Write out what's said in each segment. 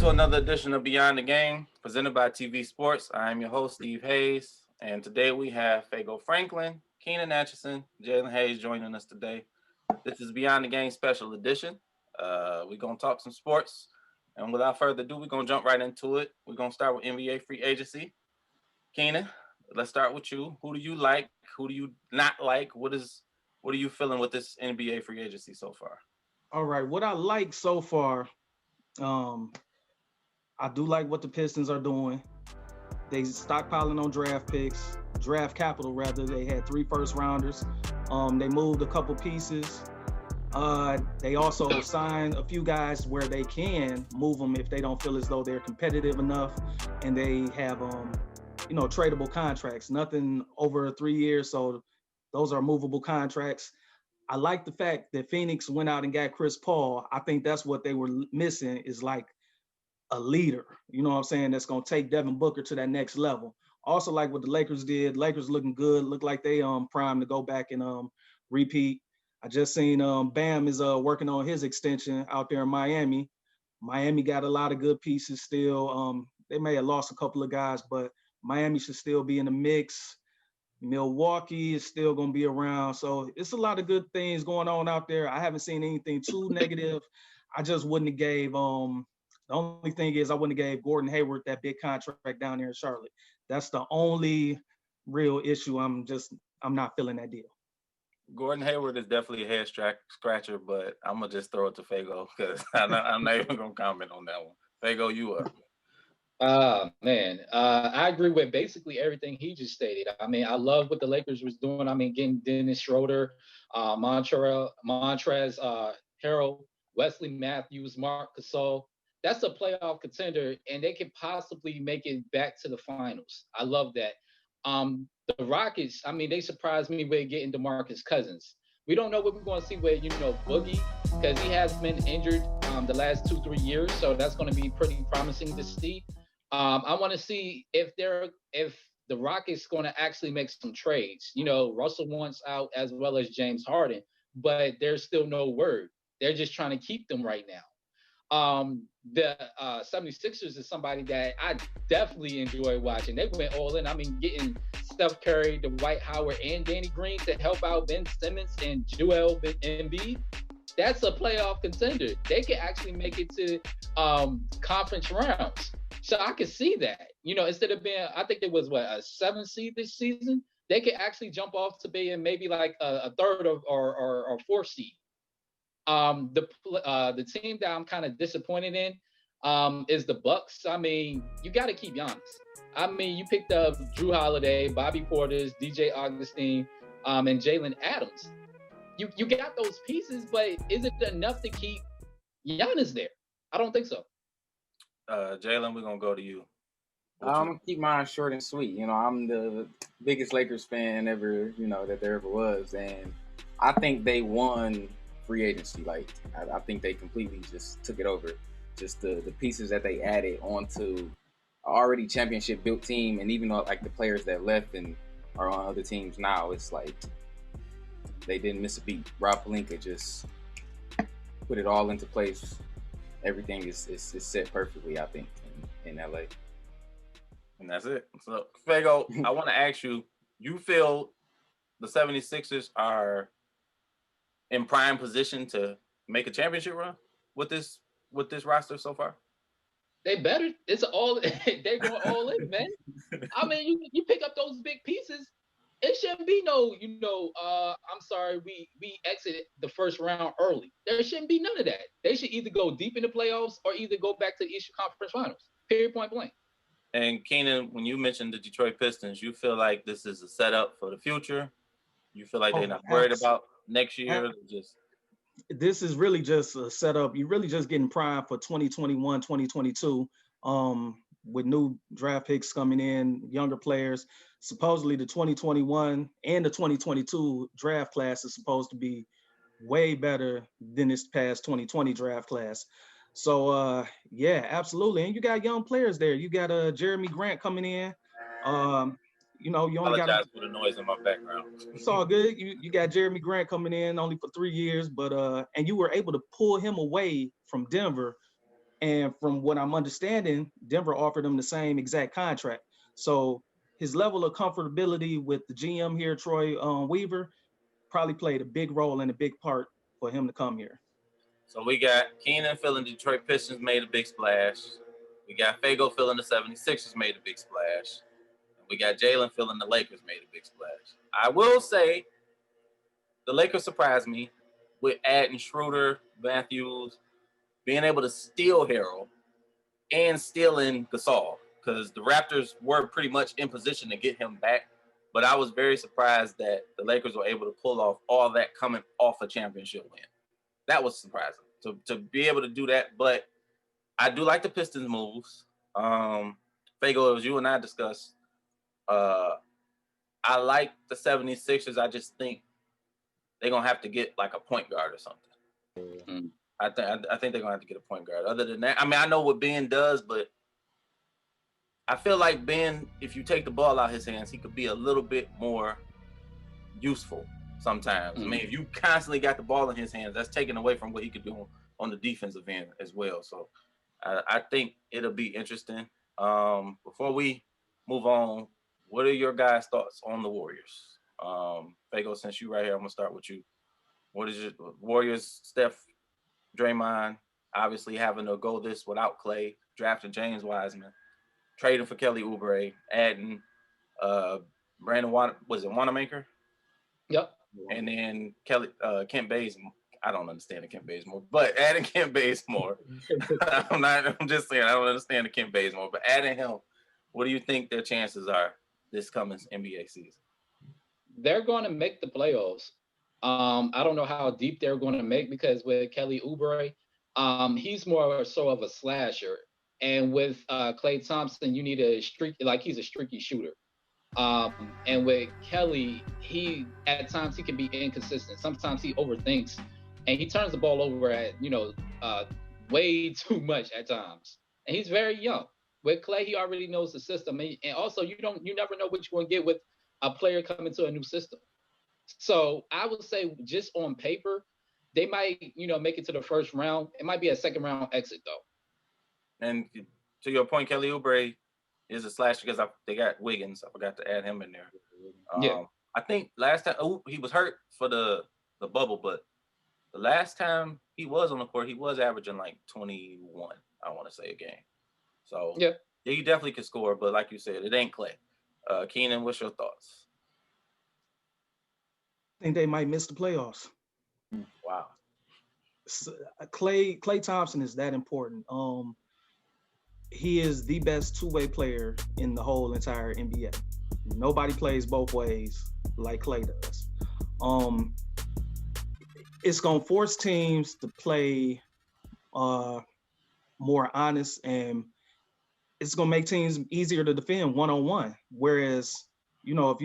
to another edition of Beyond the Game, presented by TV Sports. I am your host, Steve Hayes, and today we have Fago Franklin, Keenan Atchison, Jalen Hayes joining us today. This is Beyond the Game Special Edition. We're going to talk some sports, and without further ado, we're going to jump right into it. We're going to start with NBA free agency. Keenan, let's start with you. Who do you like? Who do you not like? What are you feeling with this NBA free agency so far? All right, what I like so far, I do like what the Pistons are doing. They stockpiling on draft capital rather. They had 3 first rounders. They moved a couple pieces. They also signed a few guys where they can move them if they don't feel as though they're competitive enough, and they have tradable contracts. Nothing over 3 years, so those are movable contracts. I like the fact that Phoenix went out and got Chris Paul. I think that's what they were missing, is like a leader, you know what I'm saying, that's going to take Devin Booker to that next level. Also like what the Lakers did. Lakers looking good, look like they primed to go back and repeat. I just seen Bam is working on his extension out there in Miami. Miami got a lot of good pieces still. They may have lost a couple of guys, but Miami should still be in the mix. Milwaukee is still going to be around. So it's a lot of good things going on out there. I haven't seen anything too negative. I just wouldn't have gave the only thing is I wouldn't have gave Gordon Hayward that big contract down there in Charlotte. That's the only real issue. I'm not feeling that deal. Gordon Hayward is definitely a head scratcher, but I'm going to just throw it to Fago because I'm not even going to comment on that one. Fago, you up. I agree with basically everything he just stated. I mean, I love what the Lakers was doing. I mean, getting Dennis Schroeder, Montrezl Harrell, Wesley Matthews, Marc Gasol. That's a playoff contender, and they could possibly make it back to the finals. I love that. The Rockets, I mean, they surprised me with getting DeMarcus Cousins. We don't know what we're going to see with, Boogie, because he has been injured the last 2-3 years, so that's going to be pretty promising to see. I want to see if the Rockets going to actually make some trades. Russell wants out as well as James Harden, but there's still no word. They're just trying to keep them right now. The 76ers is somebody that I definitely enjoy watching. They went all in. I mean, getting Steph Curry, Dwight Howard, and Danny Green to help out Ben Simmons and Joel Embiid. That's a playoff contender. They could actually make it to conference rounds. So I could see that. Instead of being, I think it was a 7th seed this season, they could actually jump off to being maybe like a 3rd or 4th seed. The team that I'm kind of disappointed in is the Bucks. I mean, you got to keep Giannis. I mean, you picked up Drew Holiday, Bobby Portis, DJ Augustine, and Jalen Adams. You got those pieces, but is it enough to keep Giannis there? I don't think so. Jalen, we're gonna go to you. I'm gonna keep mine short and sweet. I'm the biggest Lakers fan ever, that there ever was, and I think they won free agency. Like I think they completely just took it over. Just the pieces that they added onto an already championship built team, and even like the players that left and are on other teams now, it's like they didn't miss a beat. Rob Pelinka just put it all into place. Everything is set perfectly, I think, in LA. And that's it. So, Fago, I want to ask you, you feel the 76ers are in prime position to make a championship run with this roster so far? They better. It's all they're going all in, man. I mean, you pick up those big pieces. It shouldn't be no, I'm sorry, we exited the first round early. There shouldn't be none of that. They should either go deep in the playoffs or either go back to the Eastern Conference Finals. Period, point blank. And Keenan, when you mentioned the Detroit Pistons, you feel like this is a setup for the future? You feel like they're not worried about next year? This is really just a setup. You're really just getting primed for 2021, 2022, with new draft picks coming in, younger players. Supposedly the 2021 and the 2022 draft class is supposed to be way better than this past 2020 draft class. So, yeah, absolutely. And you got young players there. You got Jeremy Grant coming in. You only got for the noise in my background. It's all good. You got Jeremy Grant coming in only for 3 years, but and you were able to pull him away from Denver And from what I'm understanding, Denver offered him the same exact contract. So his level of comfortability with the GM here, Troy Weaver, probably played a big role and a big part for him to come here. So we got Keenan filling Detroit Pistons made a big splash. We got Fago filling the 76ers made a big splash. And we got Jalen filling the Lakers made a big splash. I will say the Lakers surprised me with adding Schroeder, Matthews, being able to steal Harrell and stealing Gasol, because the Raptors were pretty much in position to get him back. But I was very surprised that the Lakers were able to pull off all that coming off a championship win. That was surprising to be able to do that. But I do like the Pistons moves. Fago, as you and I discussed, I like the 76ers. I just think they're going to have to get like a point guard or something. Mm-hmm. I think they're going to have to get a point guard. Other than that, I mean, I know what Ben does, but I feel like Ben, if you take the ball out of his hands, he could be a little bit more useful sometimes. Mm-hmm. I mean, if you constantly got the ball in his hands, that's taken away from what he could do on the defensive end as well. So I think it'll be interesting. Before we move on, what are your guys' thoughts on the Warriors? Fago, since you right here, I'm going to start with you. What is your Warriors, Steph, Draymond, obviously having to go this without Clay, drafting James Wiseman, trading for Kelly Oubre, adding Brandon Wanamaker? Yep. And then Kent Bazemore. I don't understand the Kent Bazemore, but adding Kent Bazemore. I'm just saying I don't understand the Kent Bazemore, but adding him, what do you think their chances are this coming NBA season? They're going to make the playoffs. I don't know how deep they're going to make, because with Kelly Oubre, he's more so of a slasher. And with Klay Thompson, you need a he's a streaky shooter. And with Kelly, at times he can be inconsistent. Sometimes he overthinks and he turns the ball over at, way too much at times. And he's very young. With Klay, he already knows the system. And also you never know what you're going to get with a player coming to a new system. So I would say, just on paper, they might, make it to the first round. It might be a second round exit though. And to your point, Kelly Oubre is a slasher because they got Wiggins. I forgot to add him in there. Yeah. I think last time he was hurt for the bubble, but the last time he was on the court, he was averaging like 21, I want to say, a game. So yeah, he definitely could score, but like you said, it ain't Clay. Keenan, what's your thoughts? I think they might miss the playoffs. Wow. Klay Thompson is that important. He is the best two-way player in the whole entire NBA. Nobody plays both ways like Klay does. It's gonna force teams to play more honest, and it's gonna make teams easier to defend one-on-one. Whereas, if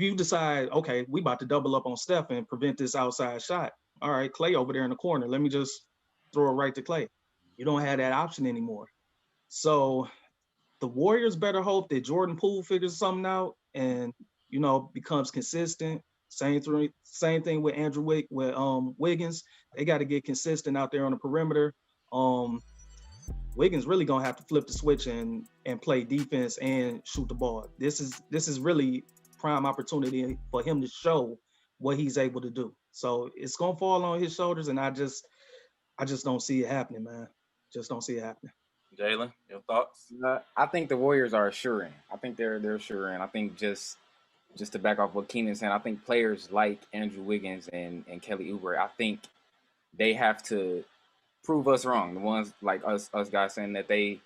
you decide, okay, we about to double up on Steph and prevent this outside shot. All right, Klay over there in the corner. Let me just throw it right to Klay. You don't have that option anymore. So the Warriors better hope that Jordan Poole figures something out and, becomes consistent. Same thing with Andrew Wiggins. They got to get consistent out there on the perimeter. Wiggins really gonna have to flip the switch and play defense and shoot the ball. This is really prime opportunity for him to show what he's able to do. So it's gonna fall on his shoulders, and I just don't see it happening, man. Just don't see it happening. Jalen, your thoughts? I think the Warriors are assuring. I think they're assuring. I think just to back off what Keenan's saying, I think players like Andrew Wiggins and Kelly Oubre, I think they have to prove us wrong. The ones like us guys saying that they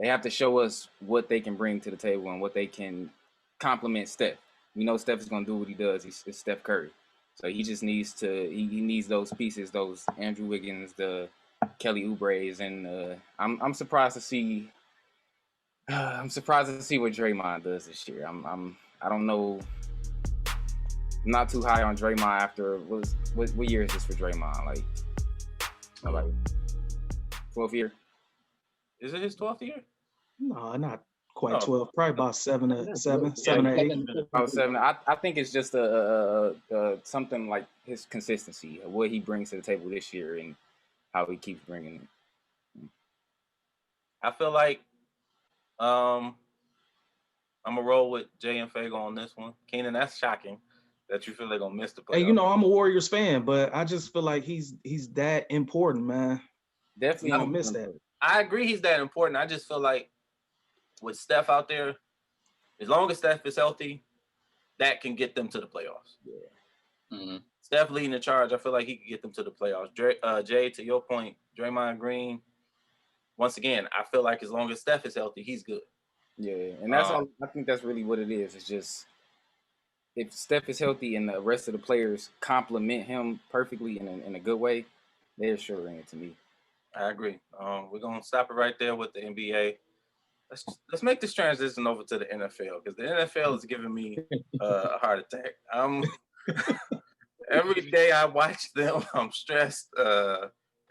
have to show us what they can bring to the table and what they can complement Steph. We know Steph is going to do what he does. He's Steph Curry. So he just needs he needs those pieces, those Andrew Wiggins, the Kelly Oubre's, and I'm surprised to see what Draymond does this year. I don't know. I'm not too high on Draymond after what year is this for Draymond? Like 12th year? Is it his 12th year? No, not quite 12. Probably about 7 or 8. About 7. I think it's just something like his consistency, what he brings to the table this year, and how he keeps bringing it. I feel like um, I'm gonna roll with Jay and Fago on this one. Keenan, that's shocking that you feel they're gonna miss the Hey, playoffs. I'm a Warriors fan, but I just feel like he's that important, man. Definitely You an don't miss important that. player. I agree he's that important. I just feel like with Steph out there, as long as Steph is healthy, that can get them to the playoffs. Yeah. Mm-hmm. Steph leading the charge, I feel like he could get them to the playoffs. Jay, to your point, Draymond Green. Once again, I feel like as long as Steph is healthy, he's good. Yeah, and that's all. I think that's really what it is. It's just if Steph is healthy and the rest of the players complement him perfectly in a good way, they're sure in to me. I agree. We're gonna stop it right there with the NBA. Let's make this transition over to the NFL because the NFL is giving me a heart attack. Every day I watch them, I'm stressed.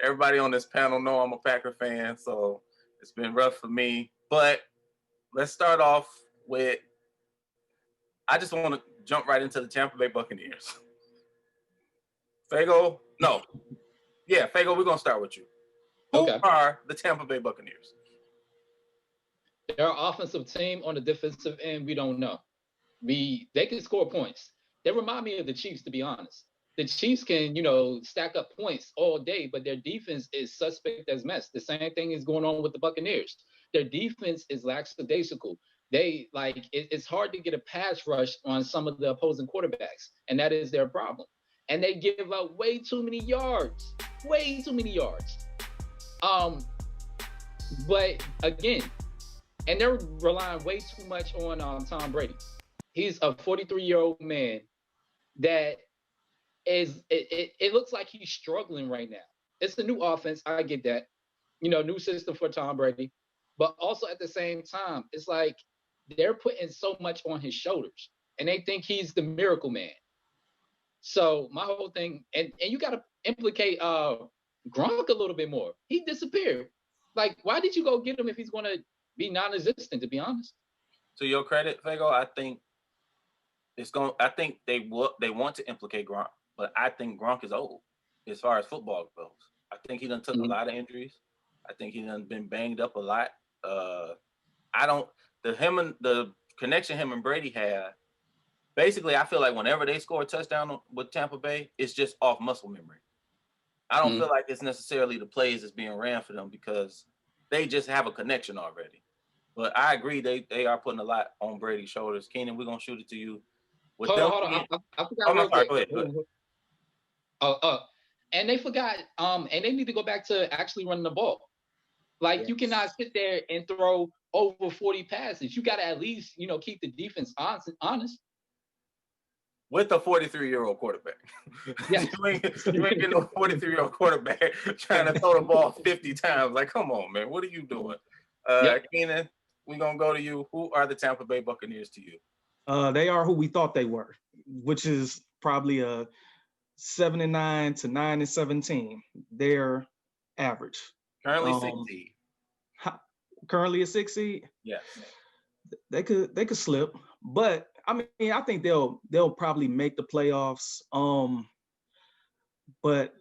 Everybody on this panel know I'm a Packer fan, so it's been rough for me. But let's start off with. I just want to jump right into the Tampa Bay Buccaneers. Fago, no, yeah, Fago, we're gonna start with you. Who Okay. are the Tampa Bay Buccaneers? Their offensive team on the defensive end, we don't know. They can score points. They remind me of the Chiefs, to be honest. The Chiefs can, stack up points all day, but their defense is suspect as mess. The same thing is going on with the Buccaneers. Their defense is lackadaisical. It's hard to get a pass rush on some of the opposing quarterbacks, and that is their problem. And they give up way too many yards, way too many yards. But again, and they're relying way too much on Tom Brady. He's a 43-year-old man that it looks like he's struggling right now. It's the new offense. I get that. New system for Tom Brady. But also at the same time, it's like they're putting so much on his shoulders and they think he's the miracle man. So my whole thing, and you got to implicate Gronk a little bit more. He disappeared. Like, why did you go get him if he's going to be non-existent, to be honest? To your credit, Fago, I think I think they want to implicate Gronk, but I think Gronk is old as far as football goes. I think he done took a lot of injuries. I think he done been banged up a lot. I don't the connection him and Brady had. Basically, I feel like whenever they score a touchdown with Tampa Bay, it's just off muscle memory. I don't feel like it's necessarily the plays that's being ran for them because they just have a connection already. But I agree, they are putting a lot on Brady's shoulders. Keenan, we're gonna shoot it to you. With Hold them, on, hold on. I oh forgot no, real sorry, quick. go ahead. And they forgot, and they need to go back to actually running the ball. Like, yes. You cannot sit there and throw over 40 passes. You got to at least, keep the defense honest. With a 43-year-old quarterback. Yeah. you ain't getting no 43-year-old quarterback trying to throw the ball 50 times. Like, come on, man. What are you doing? Keenan, we're going to go to you. Who are the Tampa Bay Buccaneers to you? They are who we thought they were, which is probably a 7-9 to 9-17. They're average. Currently 6 seed. Currently a 6 seed. Yes. They could slip, but I mean, I think they'll probably make the playoffs. But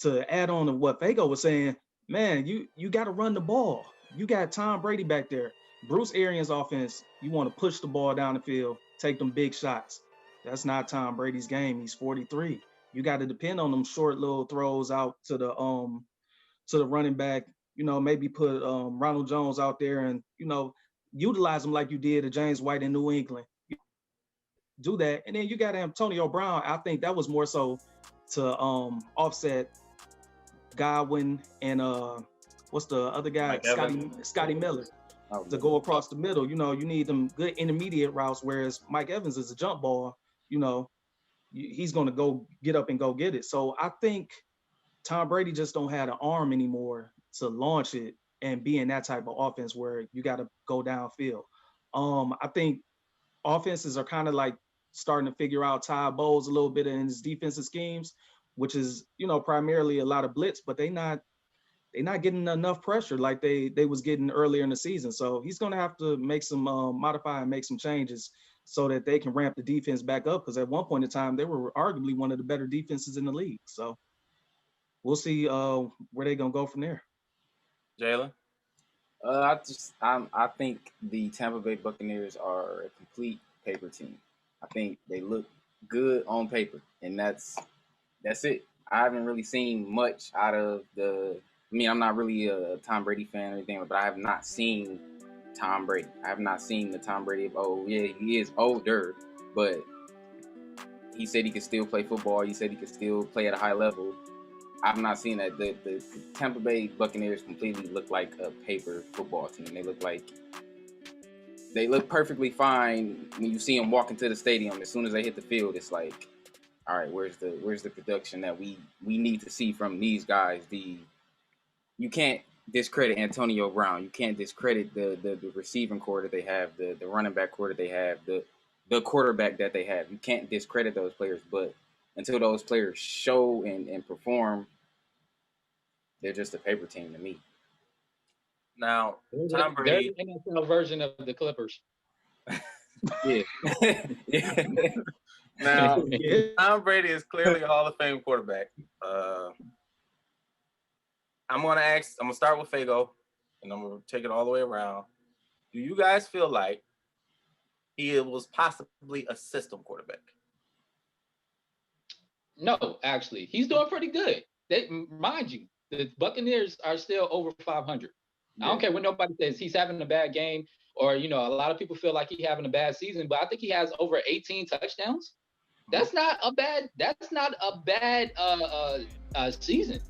to add on to what Fago was saying, man, you got to run the ball. You got Tom Brady back there. Bruce Arians' offense, you want to push the ball down the field, take them big shots. That's not Tom Brady's game. He's 43. You got to depend on them short little throws out to the running back. Maybe put Ronald Jones out there and utilize him like you did to James White in New England. Do that, and then you got Antonio Brown. I think that was more so to offset Godwin and what's the other guy, Scotty Miller, to go across the middle. You need them good intermediate routes, whereas Mike Evans is a jump ball. He's going to go get up and go get it. So I think Tom Brady just don't have an arm anymore to launch it and be in that type of offense where you got to go downfield. I think offenses are kind of like starting to figure out Todd Bowles a little bit in his defensive schemes, which is, primarily a lot of blitz, but they're not getting enough pressure like they was getting earlier in the season. So he's going to have to make some modify and make some changes so that they can ramp the defense back up. Because at one point in time, they were arguably one of the better defenses in the league. So we'll see where they're going to go from there. Jalen? I think the Tampa Bay Buccaneers are a complete paper team. I think they look good on paper, and that's it. I haven't really seen much out of the. I mean, I'm not really a Tom Brady fan or anything, but I have not seen Tom Brady. I have not seen the Tom Brady of, oh yeah, he is older, but he said he could still play football. He said he could still play at a high level. I've not seen that. The Tampa Bay Buccaneers completely look like a paper football team. They look perfectly fine when you see them walk into the stadium. As soon as they hit the field, it's like, all right, where's the production that we need to see from these guys? You can't discredit Antonio Brown. You can't discredit the receiving core that they have, the running back core that they have, the quarterback that they have. You can't discredit those players, but until those players show and perform, they're just a paper team to me. Now, Tom They're Brady. the NFL version of the Clippers. Yeah. Yeah. Now, Yeah. Tom Brady is clearly a Hall of Fame quarterback. I'm gonna start with Fago, and I'm gonna take it all the way around. Do you guys feel like he was possibly a system quarterback? No, actually, he's doing pretty good. Mind you, the Buccaneers are still over 500. I don't care what nobody says. He's having a bad game, or a lot of people feel like he's having a bad season. But I think he has over 18 touchdowns. That's not a bad. That's not a bad season.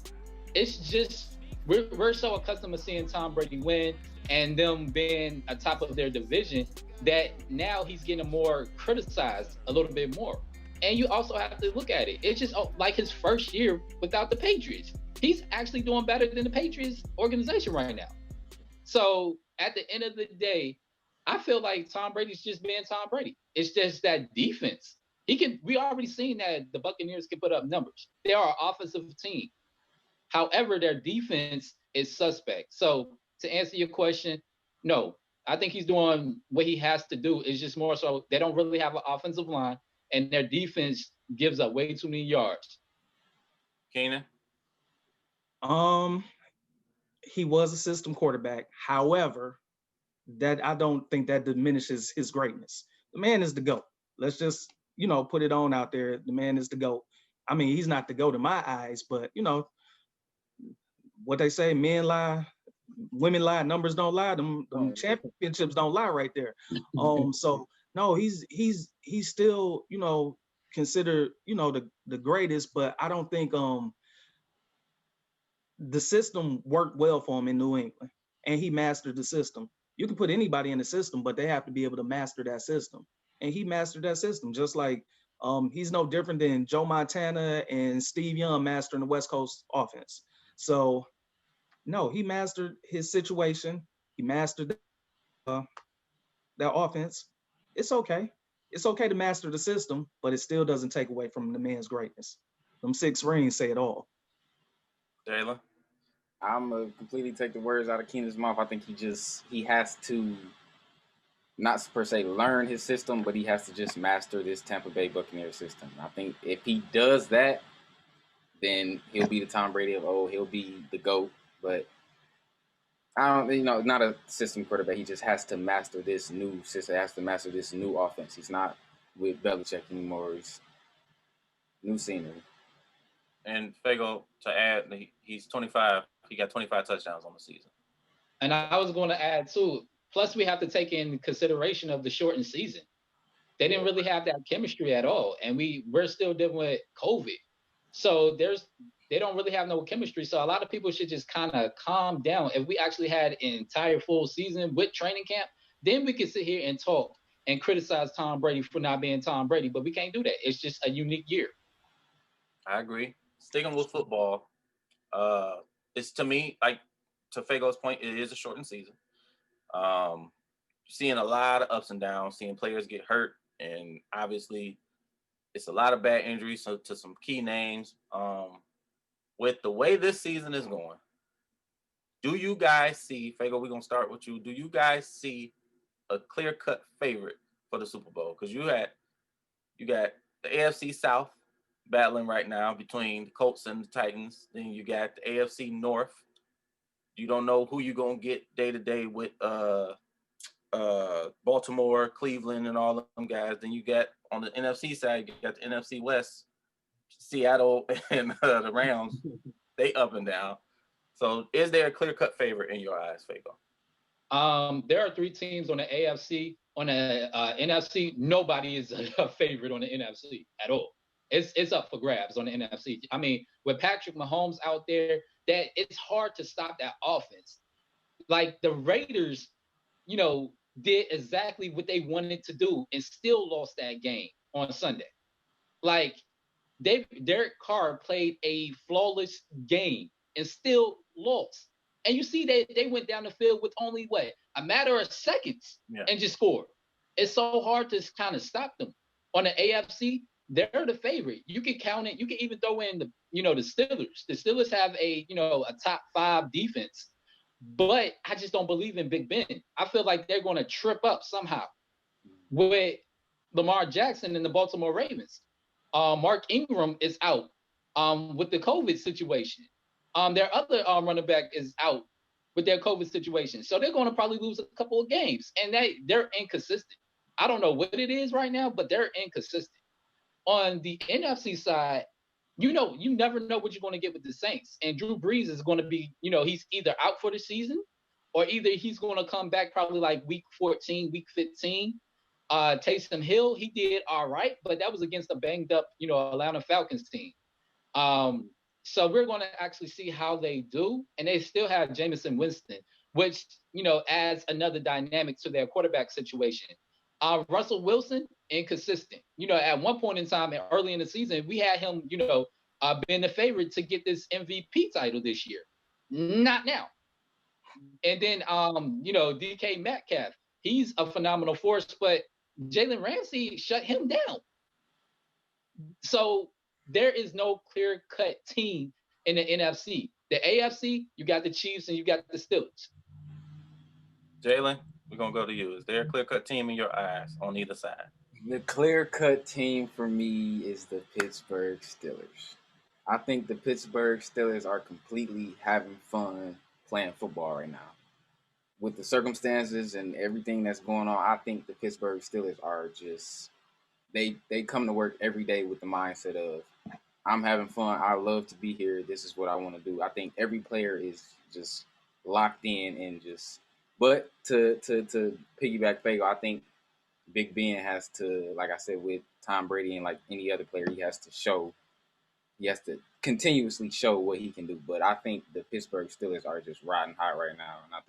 It's just we're so accustomed to seeing Tom Brady win and them being atop of their division that now he's getting more criticized a little bit more. And you also have to look at it. It's just like his first year without the Patriots. He's actually doing better than the Patriots organization right now. So at the end of the day, I feel like Tom Brady's just being Tom Brady. It's just that defense. We already seen that the Buccaneers can put up numbers. They are an offensive team. However, their defense is suspect. So to answer your question, no, I think he's doing what he has to do. It's just more so they don't really have an offensive line, and their defense gives up way too many yards. Keenan? He was a system quarterback. However, that I don't think that diminishes his greatness. The man is the GOAT. Let's just, put it on out there. The man is the GOAT. I mean, he's not the GOAT in my eyes, but what they say, men lie, women lie, numbers don't lie. Them championships don't lie right there. So no, he's still, considered, the greatest, but I don't think the system worked well for him in New England, and he mastered the system. You can put anybody in the system, but they have to be able to master that system. And he mastered that system, just like he's no different than Joe Montana and Steve Young mastering the West Coast offense. So no, he mastered his situation. He mastered that offense. It's okay. It's okay to master the system, but it still doesn't take away from the man's greatness. Them 6 rings say it all. Jalen? I'm gonna completely take the words out of Keenan's mouth. I think he has to not per se learn his system, but he has to just master this Tampa Bay Buccaneers system. I think if he does that, then he'll be the Tom Brady of old. He'll be the GOAT. But I don't, not a system quarterback. He just has to master this new system. Has to master this new offense. He's not with Belichick anymore. He's new scenery. And Fago, to add, he's 25. He got 25 touchdowns on the season. And I was going to add too. Plus, we have to take in consideration of the shortened season. They didn't really have that chemistry at all, and we're still dealing with COVID. So they don't really have no chemistry. So a lot of people should just kind of calm down. If we actually had an entire full season with training camp, then we could sit here and talk and criticize Tom Brady for not being Tom Brady. But we can't do that. It's just a unique year. I agree. Sticking with football, it's to me, like to Fago's point, it is a shortened season. Seeing a lot of ups and downs, seeing players get hurt, and obviously it's a lot of bad injuries to some key names. With the way this season is going, do you guys see, Fago, we're going to start with you. Do you guys see a clear-cut favorite for the Super Bowl? Because you got the AFC South battling right now between the Colts and the Titans. Then you got the AFC North. You don't know who you're gonna get day to day with Baltimore, Cleveland, and all of them guys. Then you got on the NFC side, you got the NFC West, Seattle and the Rams. They up and down. So, is there a clear cut favorite in your eyes, Fago? There are three teams on the AFC. On the NFC, nobody is a favorite on the NFC at all. It's up for grabs on the NFC. I mean, with Patrick Mahomes out there, that it's hard to stop that offense. Like the Raiders, did exactly what they wanted to do and still lost that game on Sunday. Like Derek Carr played a flawless game and still lost. And you see they went down the field with only what, a matter of seconds, and just scored. It's so hard to kind of stop them. On the AFC, they're the favorite. You can count it. You can even throw in the Steelers. The Steelers have a top 5 defense, but I just don't believe in Big Ben. I feel like they're going to trip up somehow with Lamar Jackson and the Baltimore Ravens. Mark Ingram is out with the COVID situation. Their other running back is out with their COVID situation. So they're going to probably lose a couple of games. And they're inconsistent. I don't know what it is right now, but they're inconsistent. On the NFC side, you never know what you're going to get with the Saints. And Drew Brees is going to be, he's either out for the season or either he's going to come back probably like week 14, week 15. Taysom Hill, he did all right, but that was against a banged up, Atlanta Falcons team. So we're going to actually see how they do. And they still have Jameson Winston, which, adds another dynamic to their quarterback situation. Russell Wilson, inconsistent. At one point in time, early in the season, we had him, being the favorite to get this MVP title this year. Not now. And then, DK Metcalf, he's a phenomenal force, but Jalen Ramsey shut him down. So there is no clear-cut team in the NFC. The AFC, you got the Chiefs and you got the Steelers. Jalen, we're going to go to you. Is there a clear-cut team in your eyes on either side? The clear-cut team for me is the Pittsburgh Steelers. I think the Pittsburgh Steelers are completely having fun playing football right now. With the circumstances and everything that's going on, I think the Pittsburgh Steelers are just they come to work every day with the mindset of I'm having fun. I love to be here. This is what I want to do. I think every player is just locked in and just. But to piggyback Fago, I think Big Ben has to, like I said, with Tom Brady and like any other player, he has to continuously show what he can do. But I think the Pittsburgh Steelers are just riding hot right now, and I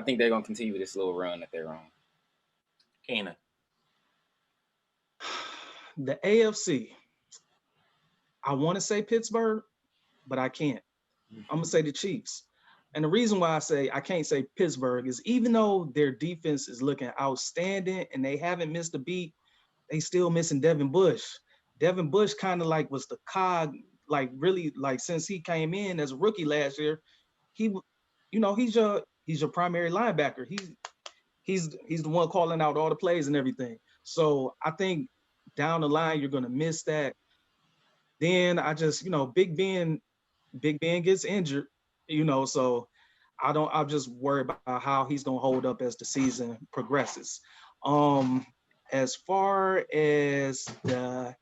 think they're gonna continue this little run that they're on. Keenan. The AFC. I want to say Pittsburgh, but I can't. I'm gonna say the Chiefs. And the reason why I say I can't say Pittsburgh is even though their defense is looking outstanding and they haven't missed a beat, they still missing Devin Bush. Devin Bush kind of like was the cog, like really like since he came in as a rookie last year, he's your primary linebacker. He's the one calling out all the plays and everything. So I think down the line you're gonna miss that. Then I just, Big Ben gets injured. So I'm just worried about how he's going to hold up as the season progresses. As far as the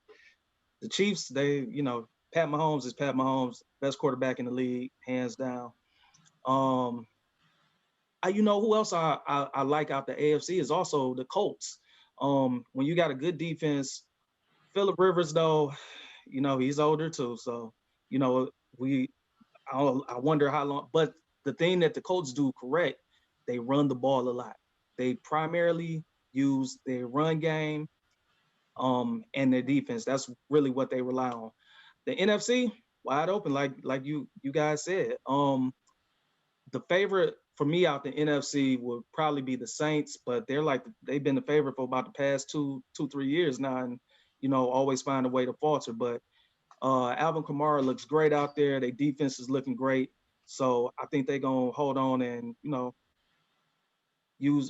Chiefs, Pat Mahomes is Pat Mahomes, best quarterback in the league, hands down. Who else I like out the AFC is also the Colts. When you got a good defense, Phillip Rivers, though, he's older too. So, I wonder how long, but the thing that the Colts do correct, they run the ball a lot. They primarily use their run game and their defense. That's really what they rely on. The NFC, wide open, like you guys said. The favorite for me out the NFC would probably be the Saints, but they've been the favorite for about the past 2-3 years now, and always find a way to falter. But Alvin Kamara looks great out there. Their defense is looking great. So I think they're going to hold on and,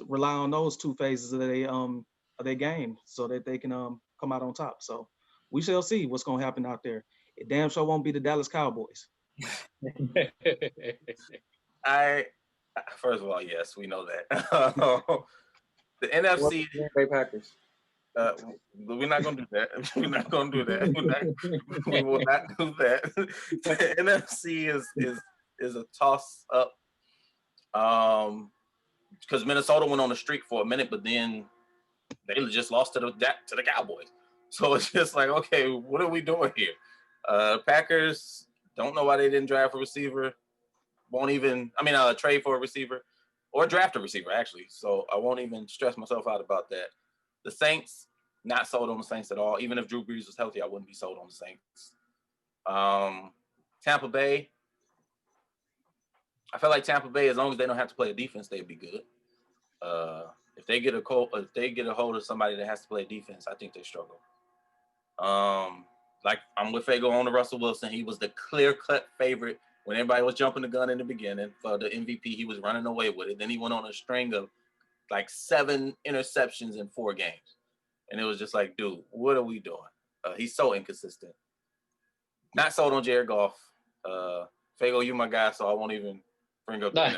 rely on those two phases of their game so that they can come out on top. So we shall see what's going to happen out there. It damn sure won't be the Dallas Cowboys. I first of all, yes, we know that. The What NFC, Green Bay Packers? uh, we're not gonna do that. We're not gonna do that. We will not do that. The NFC is a toss up. Because Minnesota went on a streak for a minute, but then they just lost to the Cowboys. So it's just like, okay, what are we doing here? Packers don't know why they didn't draft a receiver. Won't even, trade for a receiver or draft a receiver, actually. So I won't even stress myself out about that. The Saints, not sold on the Saints at all. Even if Drew Brees was healthy, I wouldn't be sold on the Saints. Tampa Bay, I feel like Tampa Bay, as long as they don't have to play a defense, they'd be good. If they get a hold of somebody that has to play defense, I think they struggle. Like I'm with Fago on the Russell Wilson. He was the clear-cut favorite when everybody was jumping the gun in the beginning for the MVP. He was running away with it. Then he went on a string of like 7 interceptions in 4 games, and it was just like, dude, what are we doing? He's so inconsistent. Not sold on Jared Goff. Fago, you my guy, so I won't even bring up the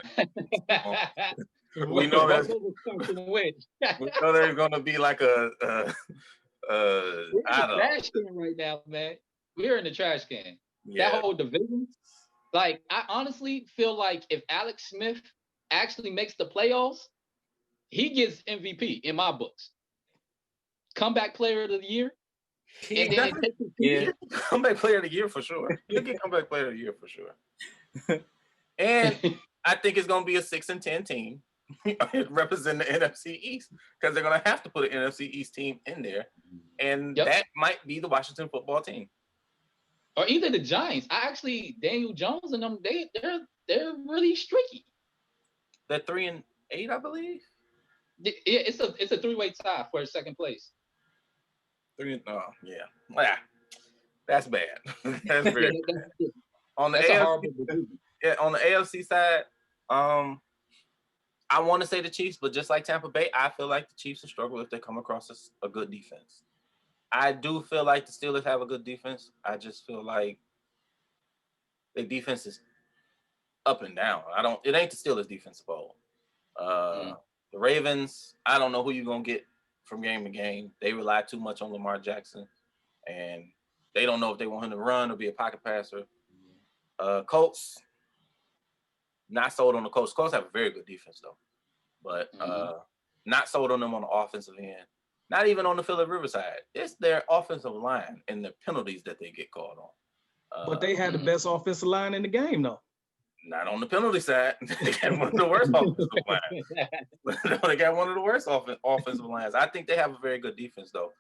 we know there's going to be like we're in the trash can right now, man. We're in the trash can. Yeah. That whole division. Like, I honestly feel like if Alex Smith actually makes the playoffs, he gets MVP in my books. Comeback player of the year. Comeback player of the year for sure. He'll get comeback player of the year for sure. And I think it's going to be a 6-10 team. Represent the NFC East because they're going to have to put an NFC East team in there, and that might be the Washington football team, or either the Giants. Daniel Jones and them, they're really streaky. They're 3-8, I believe. Yeah, it's a 3-way tie for second place. Yeah, that's bad. That's very bad. On the AFC, on the AFC side, I want to say the Chiefs, but just like Tampa Bay, I feel like the Chiefs will struggle if they come across a good defense. I do feel like the Steelers have a good defense. I just feel like their defense is up and down. It ain't the Steelers' defensive ball. The Ravens, I don't know who you're going to get from game to game. They rely too much on Lamar Jackson, and they don't know if they want him to run or be a pocket passer. Colts, not sold on the Colts. Colts have a very good defense, though. But not sold on them on the offensive end. Not even on the Phillip Rivers side. It's their offensive line and the penalties that they get called on. But they had the best offensive line in the game, though. Not on the penalty side. They got one of the worst offensive lines. They got one of the worst offensive lines. I think they have a very good defense, though.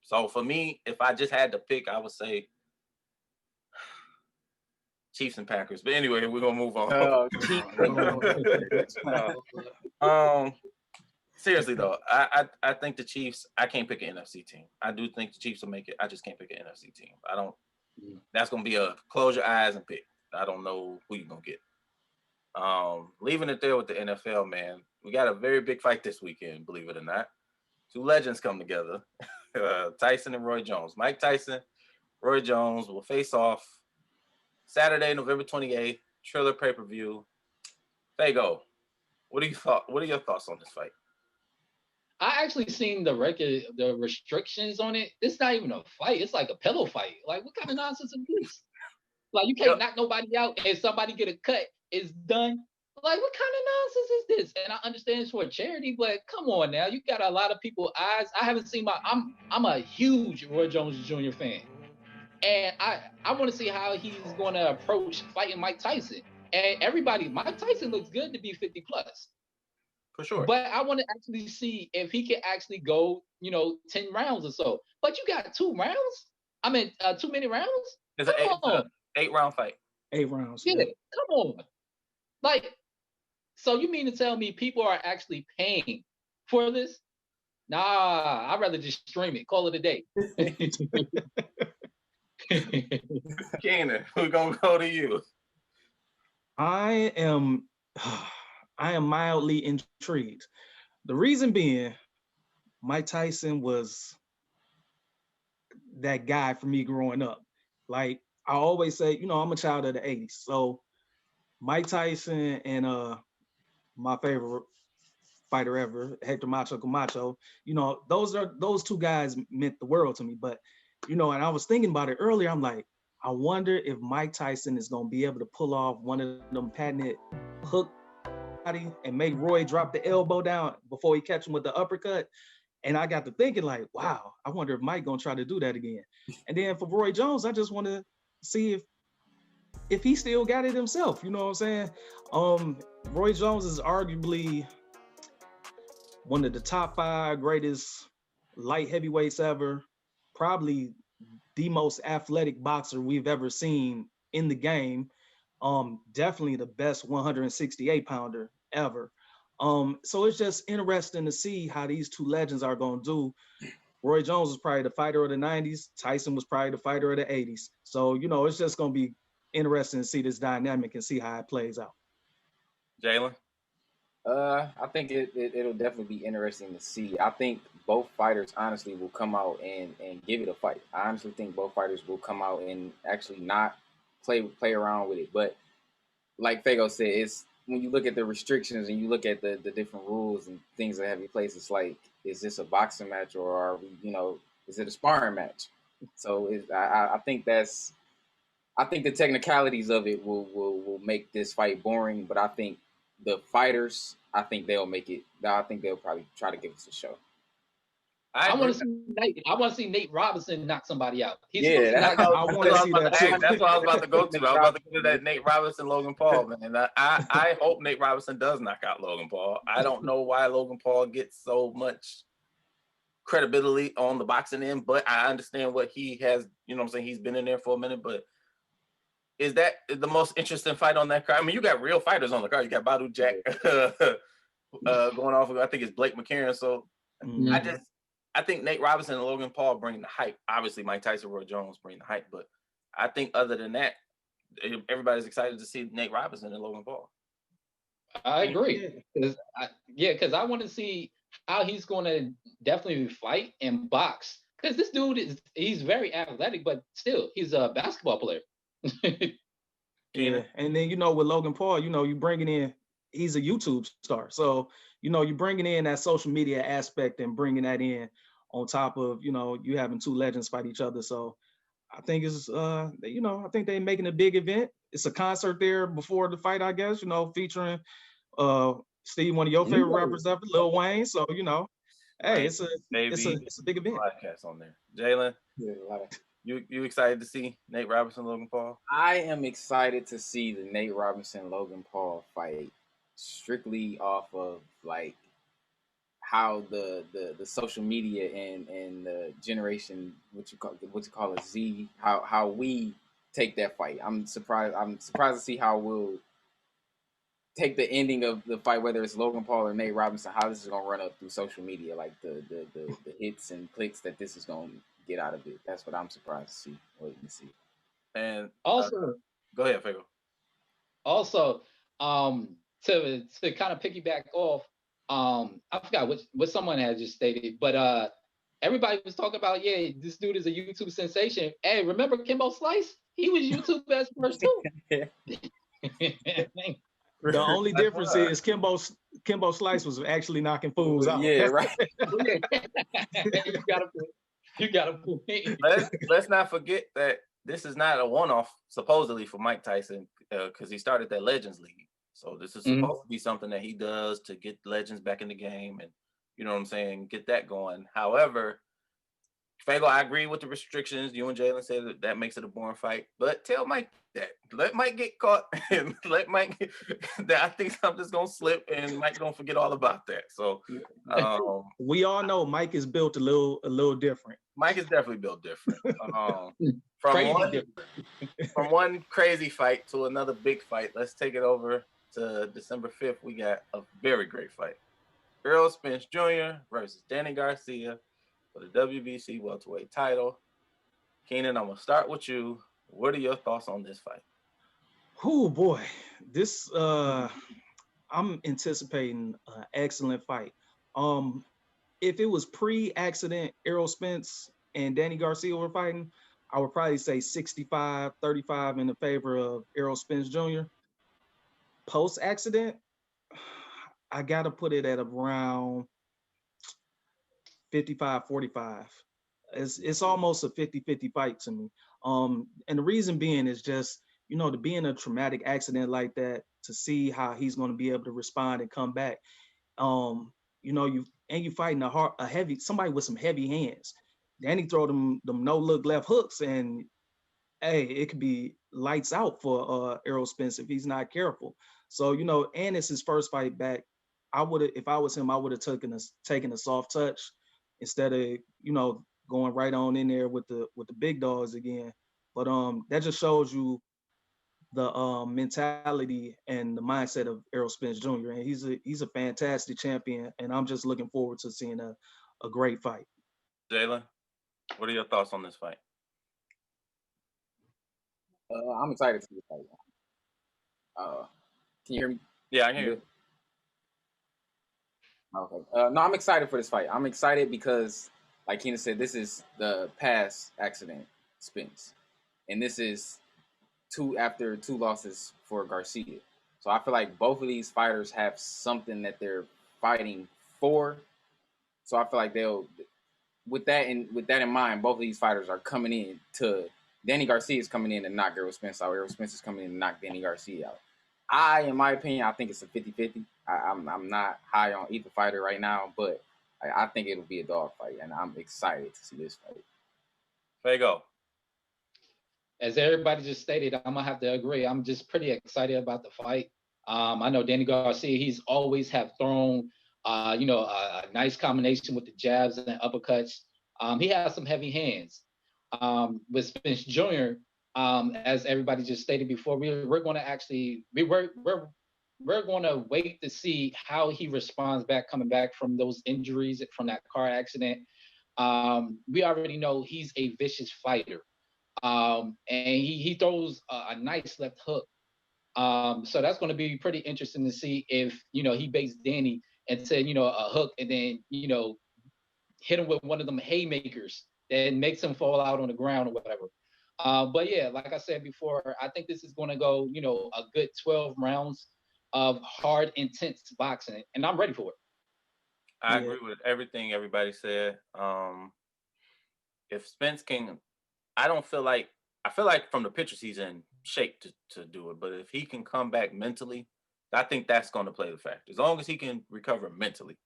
So for me, if I just had to pick, I would say Chiefs and Packers. But anyway, we're gonna move on. Seriously though, I think the Chiefs. I can't pick an NFC team. I do think the Chiefs will make it. I just can't pick an NFC team. I don't. That's gonna be a close your eyes and pick. I don't know who you're gonna get. Leaving it there with the NFL, man. We got a very big fight this weekend. Believe it or not, 2 legends come together. Tyson and Roy Jones. Mike Tyson, Roy Jones will face off Saturday, November 28th, Triller pay-per-view. Fago, what are your thoughts on this fight? I actually seen the restrictions on it. It's not even a fight. It's like a pillow fight. Like, what kind of nonsense is this? Like, you can't knock nobody out and somebody get a cut. It's done. Like, what kind of nonsense is this? And I understand it's for a charity, but come on now. You got a lot of people eyes. I haven't seen I'm a huge Roy Jones Jr. fan. And I want to see how he's going to approach fighting Mike Tyson. And Mike Tyson looks good to be 50 plus. For sure. But I want to actually see if he can actually go, 10 rounds or so. But you got 2 rounds? I mean, too many rounds? It's an 8-round fight. 8 rounds. Yeah, come on. Like, so you mean to tell me people are actually paying for this? Nah, I'd rather just stream it. Call it a day. Keenan, we're gonna go to you. I am mildly intrigued. The reason being, Mike Tyson was that guy for me growing up. Like I always say, I'm a child of the 80s. So Mike Tyson and my favorite fighter ever, Hector Macho Camacho. You know, those two guys meant the world to me. But you know, and I was thinking about it earlier. I'm like, I wonder if Mike Tyson is gonna be able to pull off one of them patented hook body and make Roy drop the elbow down before he catch him with the uppercut. And I got to thinking, like, wow, I wonder if Mike gonna try to do that again. And then for Roy Jones, I just want to see if he still got it himself. You know what I'm saying? Roy Jones is arguably one of the top 5 greatest light heavyweights ever, probably the most athletic boxer we've ever seen in the game. Definitely the best 168 pounder ever. So it's just interesting to see how these two legends are going to do. Roy Jones was probably the fighter of the 90s. Tyson was probably the fighter of the 80s. So, you know, it's just going to be interesting to see this dynamic and see how it plays out. Jalen? I think it'll definitely be interesting to see. I think both fighters honestly will come out and give it a fight. I honestly think both fighters will come out and actually not play around with it. But like Fago said, it's when you look at the restrictions and you look at the different rules and things that have in place, it's like, is this a boxing match or are we, is it a sparring match? So I think I think the technicalities of it will make this fight boring, but I think the fighters, I think they'll make it. I think they'll probably try to give us a show. I want to see Nate. I want to see Nate Robinson knock somebody out. I want to see that too. That's what I was about to go to. I was about to go to that Nate Robinson, Logan Paul, man. And I hope Nate Robinson does knock out Logan Paul. I don't know why Logan Paul gets so much credibility on the boxing end, but I understand what he has. You know what I'm saying? He's been in there for a minute, but is that the most interesting fight on that card? I mean, you got real fighters on the card. You got Badu Jack going off of, I think it's Blake McCarron. So I think Nate Robinson and Logan Paul bring the hype. Obviously, Mike Tyson, Roy Jones bring the hype. But I think other than that, everybody's excited to see Nate Robinson and Logan Paul. I agree. Because I want to see how he's going to definitely fight and box. Because this dude he's very athletic, but still, he's a basketball player. Yeah, and then with Logan Paul, you bringing in, he's a YouTube star, so you're bringing in that social media aspect and bringing that in on top of you having two legends fight each other. So I think it's I think they're making a big event. It's a concert there before the fight, I guess, featuring Steve, one of your favorite rappers ever, Lil Wayne. So hey, it's a big event. Podcast on there, Jalen. Yeah, You excited to see Nate Robinson, Logan Paul? I am excited to see the Nate Robinson, Logan Paul fight strictly off of like how the social media and the generation, what you call a Z, how we take that fight. I'm surprised to see how we'll take the ending of the fight, whether it's Logan Paul or Nate Robinson, how this is gonna run up through social media, like the hits and clicks that this is gonna get out of it. That's what I'm surprised to see, waiting to see. And also, go ahead, Fago. Also, to kind of piggyback off, I forgot what someone had just stated, but everybody was talking about, this dude is a YouTube sensation. Hey, remember Kimbo Slice? He was YouTube best first too. The only difference is Kimbo Slice was actually knocking fools out. Yeah, right. You gotta put me. Let's not forget that this is not a one-off, supposedly, for Mike Tyson, because he started that Legends League. So this is supposed to be something that he does to get legends back in the game and, you know what I'm saying, get that going. However, Fago, I agree with the restrictions. You and Jalen said that makes it a boring fight. But tell Mike that. Let Mike get caught and let Mike that I think something's gonna slip and Mike's gonna forget all about that. So we all know Mike is built a little different. Mike is definitely built different. From one crazy fight to another big fight, let's take it over to December 5th. We got a very great fight. Errol Spence Jr. versus Danny Garcia for the WBC welterweight title. Keenan, I'm gonna start with you. What are your thoughts on this fight? Oh boy, this I'm anticipating an excellent fight. If it was pre-accident Errol Spence and Danny Garcia were fighting, I would probably say 65-35 in the favor of Errol Spence Jr. Post accident, I gotta put it at around 55-45. It's almost a 50-50 fight to me. And the reason being is just, to be in a traumatic accident like that, to see how he's going to be able to respond and come back. You fighting a heavy somebody with some heavy hands. Danny throw them no look left hooks, and hey, it could be lights out for Errol Spence if he's not careful. So, and it's his first fight back. I would have, if I was him, I would have taken a soft touch instead of, going right on in there with the big dogs again. But that just shows you the mentality and the mindset of Errol Spence Jr. And he's a fantastic champion, and I'm just looking forward to seeing a great fight. Jalen, what are your thoughts on this fight? I'm excited for this fight. Can you hear me? Yeah, I hear you. Okay. No, I'm excited for this fight. I'm excited because, like Keena said, this is the past accident Spence, and this is after two losses for Garcia. So I feel like both of these fighters have something that they're fighting for. So I feel like with that in mind, both of these fighters are coming in to. Danny Garcia is coming in to knock Errol Spence out. Errol Spence is coming in to knock Danny Garcia out. In my opinion, I think it's a 50-50. I'm not high on either fighter right now, but I think it'll be a dog fight, and I'm excited to see this fight. There you go. As everybody just stated, I'm gonna have to agree. I'm just pretty excited about the fight. I know Danny Garcia. He's always have thrown, a nice combination with the jabs and the uppercuts. He has some heavy hands. With Spence Jr., as everybody just stated before, we're going to actually we're going to wait to see how he responds coming back from those injuries from that car accident. We already know he's a vicious fighter, and he throws a nice left hook. So that's going to be pretty interesting to see if he baits Danny into a hook, and then hit him with one of them haymakers that makes him fall out on the ground or whatever. But yeah, like I said before, I think this is going to go, a good 12 rounds of hard, intense boxing, and I'm ready for it. I agree with everything everybody said. If Spence can, I feel like from the pictures he's in shape to do it, but if he can come back mentally, I think that's going to play the factor. As long as he can recover mentally.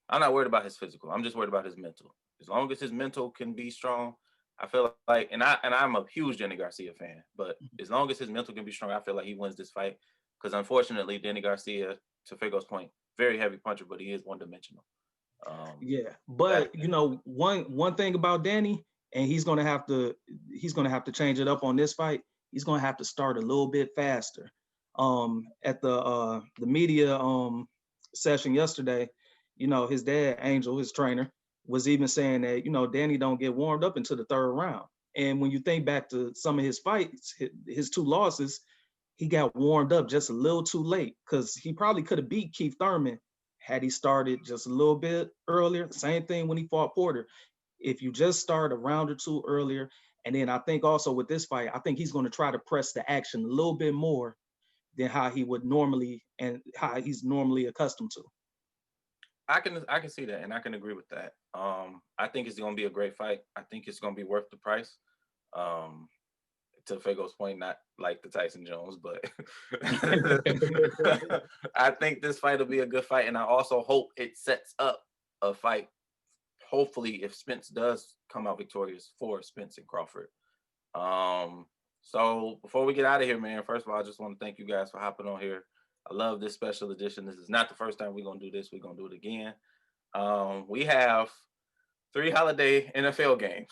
I'm not worried about his physical. I'm just worried about his mental. As long as his mental can be strong, I feel like, and I'm a huge Danny Garcia fan, but as long as his mental can be strong, I feel like he wins this fight. Because unfortunately, Danny Garcia, to Fago's point, very heavy puncher, but he is one-dimensional. But one thing about Danny, and he's gonna have to change it up on this fight. He's gonna have to start a little bit faster. At the media session yesterday, his dad, Angel, his trainer, was even saying that, Danny don't get warmed up into the third round. And when you think back to some of his fights, his two losses, he got warmed up just a little too late, because he probably could have beat Keith Thurman had he started just a little bit earlier. Same thing when he fought Porter. If you just start a round or two earlier, and then I think also with this fight, I think he's going to try to press the action a little bit more than how he would normally and how he's normally accustomed to. I can see that, and I can agree with that. I think it's going to be a great fight. I think it's going to be worth the price. To Fago's point, not like the Tyson Jones, but I think this fight will be a good fight, and I also hope it sets up a fight. Hopefully, if Spence does come out victorious, for Spence and Crawford. So before we get out of here, man, first of all, I just want to thank you guys for hopping on here. I love this special edition. This is not the first time we're going to do this. We're going to do it again. We have 3 holiday NFL games.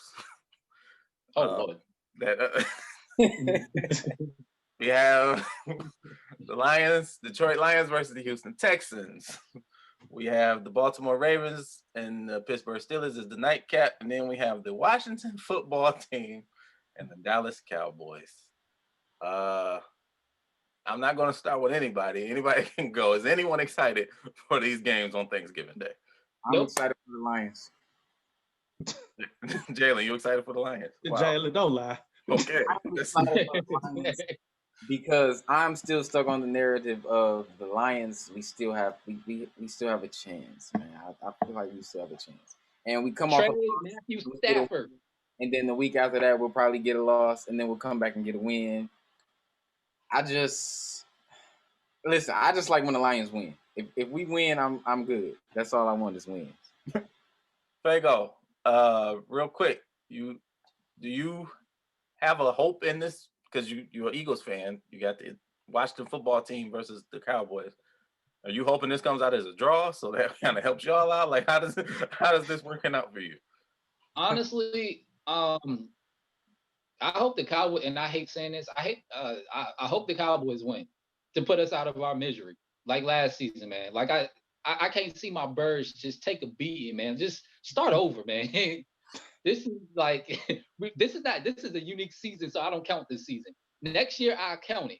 Lord. We have the Detroit Lions versus the Houston Texans. We have the Baltimore Ravens and the Pittsburgh Steelers as the nightcap. And then we have the Washington football team and the Dallas Cowboys. I'm not going to start with anybody. Anybody can go. Is anyone excited for these games on Thanksgiving Day? I'm excited for the Lions. Jalen, you excited for the Lions? Wow. Jalen, don't lie. Okay. because I'm still stuck on the narrative of the Lions. We still have we still have a chance, man. I feel like we still have a chance, and we come off Trey a Matthew we'll get a, Stafford. and then the week after that we'll probably get a loss, and then we'll come back and get a win. I just listen. I just like when the Lions win. If we win, I'm good. That's all I want is wins. Fago, real quick, do you have a hope in this? Because you're an Eagles fan. You got the Washington football team versus the Cowboys. Are you hoping this comes out as a draw so that kind of helps y'all out? Like, how does this working out for you? Honestly, I hope the Cowboys, and I hate saying this, I hope the Cowboys win to put us out of our misery, like last season, man. Like I can't see my birds just take a beating, man. Just start over, man. This is like this is a unique season, so I don't count this season. Next year I count it.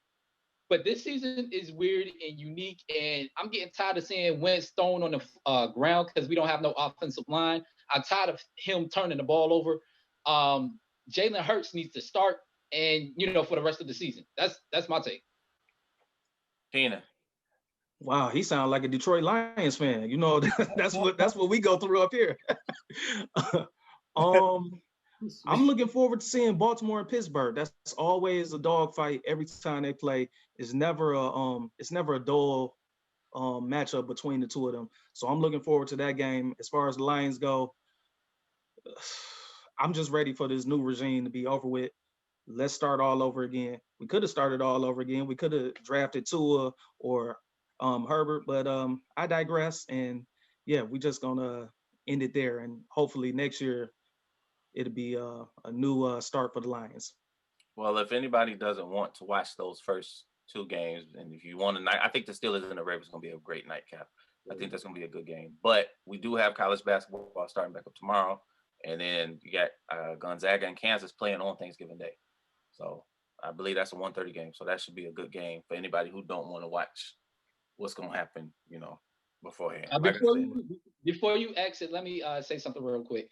But this season is weird and unique, and I'm getting tired of seeing Wentz thrown on the ground because we don't have no offensive line. I'm tired of him turning the ball over. Jalen Hurts needs to start, and for the rest of the season. That's my take. Tina. Wow, he sounds like a Detroit Lions fan. That's what we go through up here. I'm looking forward to seeing Baltimore and Pittsburgh. That's always a dogfight every time they play. It's never a dull matchup between the two of them. So I'm looking forward to that game. As far as the Lions go, I'm just ready for this new regime to be over with. Let's start all over again. We could have started all over again. We could have drafted Tua or Herbert, but I digress. And yeah, we just gonna end it there. And hopefully next year it'll be a new start for the Lions. Well, if anybody doesn't want to watch those first two games, and if you want to, I think the Steelers and the Ravens is going to be a great nightcap. I think that's going to be a good game. But we do have college basketball starting back up tomorrow, and then you got Gonzaga and Kansas playing on Thanksgiving Day. So I believe that's a 1:30 game. So that should be a good game for anybody who don't want to watch what's going to happen, beforehand. Before you exit, let me say something real quick.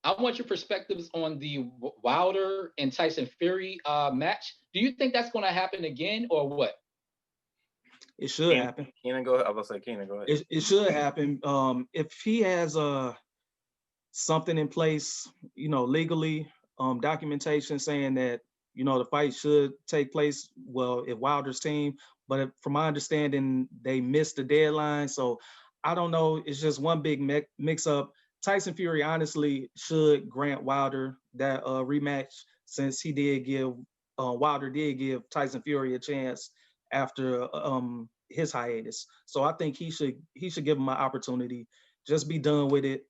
I want your perspectives on the Wilder and Tyson Fury match. Do you think that's going to happen again, or what? It should happen. Keenan, go ahead. I was going to say, Keenan, go ahead. It should happen. If he has something in place, legally, documentation saying that the fight should take place. Well, if Wilder's team, but from my understanding, they missed the deadline. So I don't know. It's just one big mix-up. Tyson Fury honestly should grant Wilder that rematch, since he did give Wilder did give Tyson Fury a chance after his hiatus. So I think he should give him an opportunity. Just be done with it.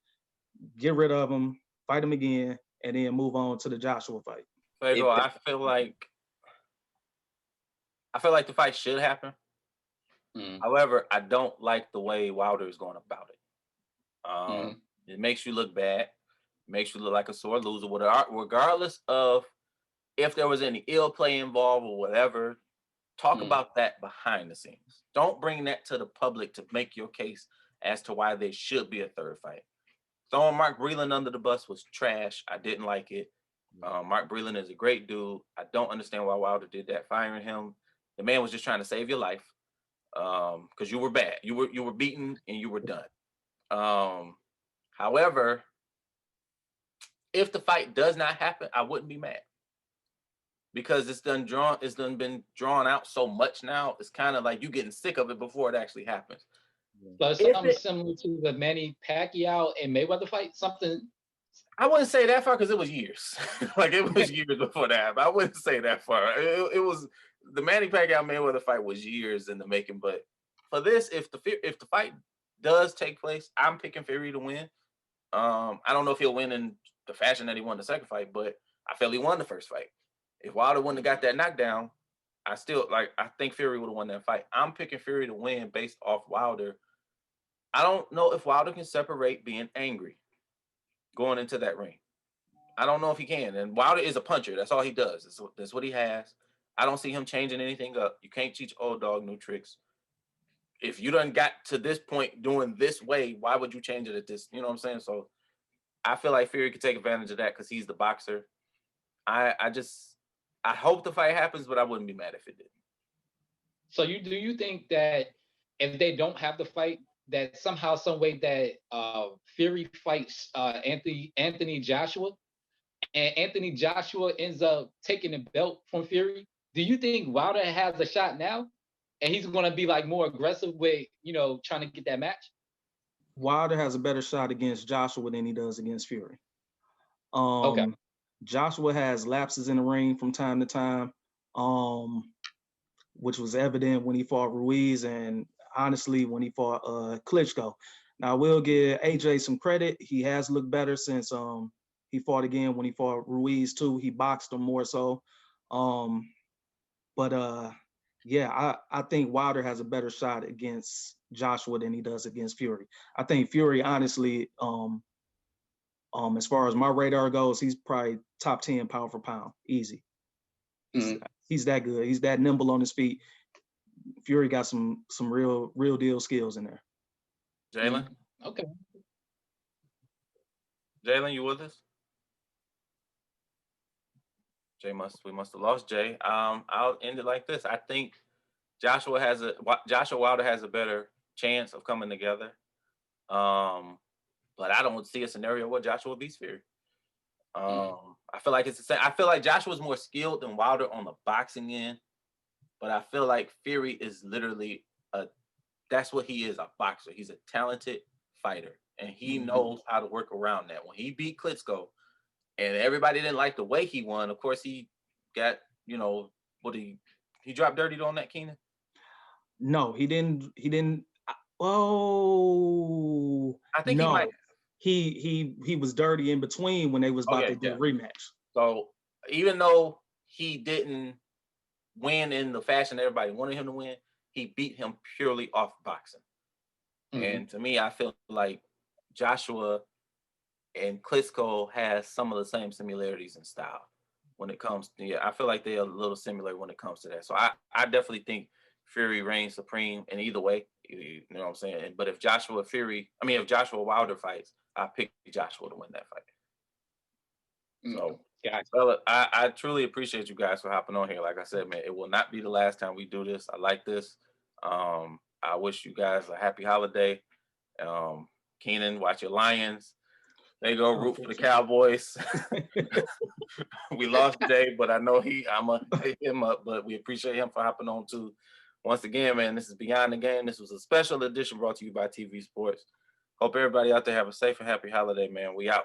Get rid of him. Fight him again, and then move on to the Joshua fight. Fago, I feel like the fight should happen. However, I don't like the way Wilder is going about it. It makes you look bad. It makes you look like a sore loser. Regardless of if there was any ill play involved or whatever, talk about that behind the scenes. Don't bring that to the public to make your case as to why there should be a third fight. Throwing Mark Breland under the bus was trash. I didn't like it. Mark Breland is a great dude. I don't understand why Wilder did that, firing him. The man was just trying to save your life because you were bad. You were beaten and you were done. However, if the fight does not happen, I wouldn't be mad because it's been drawn out so much now. It's kind of like you getting sick of it before it actually happens. But something similar to the Manny Pacquiao and Mayweather fight, something. I wouldn't say that far because it was years. Like it was years before that. I wouldn't say that far. It was the Manny Pacquiao Mayweather fight was years in the making. But for this, if the fight does take place, I'm picking Fury to win. I don't know if he'll win in the fashion that he won the second fight, but I feel he won the first fight. If Wilder wouldn't have got that knockdown, I think Fury would have won that fight. I'm picking Fury to win based off Wilder. I don't know if Wilder can separate being angry going into that ring. I don't know if he can. And Wilder is a puncher. That's all he does. That's what he has. I don't see him changing anything up. You can't teach old dog new tricks. If you done got to this point doing this way, why would you change it at this? You know what I'm saying? So I feel like Fury could take advantage of that because he's the boxer. I I hope the fight happens, but I wouldn't be mad if it didn't. So do you think that if they don't have the fight, that somehow, some way that Fury fights Anthony Joshua, and Anthony Joshua ends up taking the belt from Fury? Do you think Wilder has a shot now, and he's going to be like more aggressive with trying to get that match? Wilder has a better shot against Joshua than he does against Fury. Okay. Joshua has lapses in the ring from time to time, which was evident when he fought Ruiz and honestly when he fought Klitschko. Now I will give AJ some credit. He has looked better since he fought again when he fought Ruiz too. He boxed him more so. Yeah, I think Wilder has a better shot against Joshua than he does against Fury. I think Fury, honestly, as far as my radar goes, he's probably top 10 pound for pound, easy. He's that good. He's that nimble on his feet. Fury got some real deal skills in there. Jalen? Okay. Jalen, you with us? We must have lost Jay. I'll end it like this. I think Joshua Wilder has a better chance of coming together. But I don't see a scenario where Joshua beats Fury. I feel like it's the same. I feel like Joshua's more skilled than Wilder on the boxing end, but I feel like Fury is literally that's what he is, a boxer. He's a talented fighter, and he knows how to work around that. When he beat Klitschko, and everybody didn't like the way he won, of course he got, he dropped dirty on that, Keenan? No, he didn't. Oh, I think he might. He was dirty in between when they was about to do a rematch. So even though he didn't win in the fashion everybody wanted him to win, he beat him purely off boxing. And to me, I feel like Joshua and Klitschko has some of the same similarities in style when it comes to, I feel like they're a little similar when it comes to that. So I definitely think Fury reigns supreme in either way. You know what I'm saying? But if Joshua Wilder fights, I pick Joshua to win that fight. So, well, I truly appreciate you guys for hopping on here. Like I said, man, it will not be the last time we do this. I like this. I wish you guys a happy holiday. Keenan, watch your Lions. They go root for the Cowboys. We lost Jay, but I know I'm going to hit him up, but we appreciate him for hopping on too. Once again, man, this is Beyond the Game. This was a special edition brought to you by TV Sports. Hope everybody out there have a safe and happy holiday, man. We out.